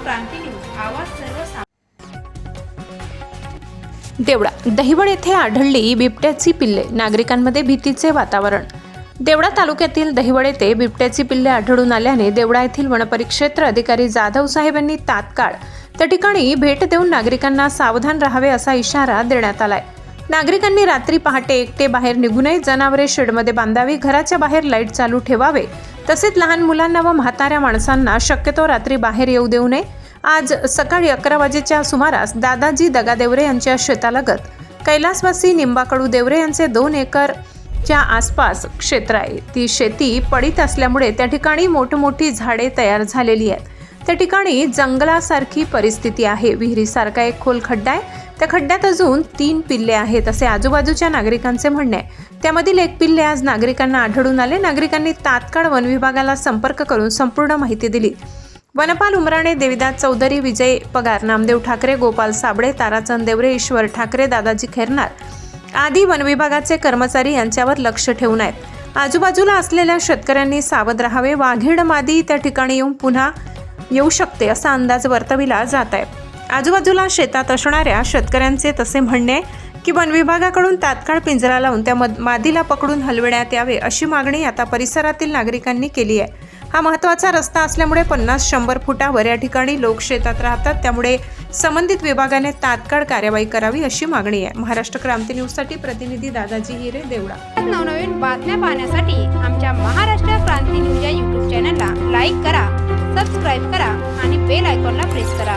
क्रांती news आवाज सर्वसामान्य। देवळा दहिवड येथे आढळली बिबट्याची पिल्ले, नागरिकांमध्ये भीतीचे वातावरण। देवळा तालुक्यातील दहिवड येथे बिबट्याची पिल्ले आढळून आल्याने देवळा येथील वनपरिक्षेत्र अधिकारी जाधव साहेब यांनी तात्काळ त्या ठिकाणी भेट देऊन नागरिकांना सावधान राहावे असा इशारा देण्यात आलाय। नागरिकांनी रात्री पहाटे एकटे बाहेर निघू नये, जनावरे शेडमध्ये बांधावी, घराच्या बाहेर लाईट चालू ठेवावे, तसेच लहान मुलांना व म्हाताऱ्या माणसांना शक्यतो रात्री बाहेर येऊ देऊ नये। आज सकाळी 11 वाजेच्या सुमारास दादाजी दगादेवरे यांच्या शेतालगत कैलासवासी निंबाकडू देवरे यांचे 2 एकरच्या आसपास क्षेत्र आहे। ती शेती पडीत असल्यामुळे त्या ठिकाणी मोठमोठी झाडे तयार झालेली आहेत। त्या ठिकाणी जंगलासारखी परिस्थिती आहे। विहिरीसारखा एक खोल खड्डा आहे, त्या खड्ड्यात अजून 3 पिल्ले आहेत असे आजूबाजूच्या नागरिकांचे म्हणणे आहे। त्यामधील एक पिल्ले आज नागरिकांना आढळून आले। नागरिकांनी तात्काळ वन विभागाला संपर्क करून संपूर्ण माहिती दिली। वनपाल उमराणे, देविदास चौधरी, विजय पगार, नामदेव ठाकरे, गोपाल साबळे, ताराचंद देवरे, ईश्वर ठाकरे, दादाजी खैरनार आदी वन विभागाचे कर्मचारी यांच्यावर लक्ष ठेवून आहेत। आजूबाजूला असलेल्या शेतकऱ्यांनी सावध राहावे। वाघीड मादी त्या ठिकाणी पुन्हा येऊ शकते असा अंदाज वर्तविला जात आहे। आजूबाजूला शेतात असणाऱ्या शेतकऱ्यांचे तसे म्हणणे आहे की वन विभागाकडून तात्काळ पिंजरा लावून त्या मादीला पकडून हलविण्यात यावे अशी मागणी आता परिसरातील नागरिकांनी केली आहे। हा महत्त्वाचा रस्ता असल्यामुळे 50-100 फुटावर या ठिकाणी लोक शेतात राहतात, त्यामुळे संबंधित विभागाने तात्काळ कार्यवाही करावी अशी मागणी आहे। महाराष्ट्र क्रांती न्यूजसाठी प्रतिनिधी दादाजी हिरे, देवळा। नवनवीन बातम्या पाहण्यासाठी आमच्या महाराष्ट्र क्रांती न्यूज या YouTube चॅनलला लाईक करा, सबस्क्राईब करा आणि बेल आयकॉनला प्रेस करा।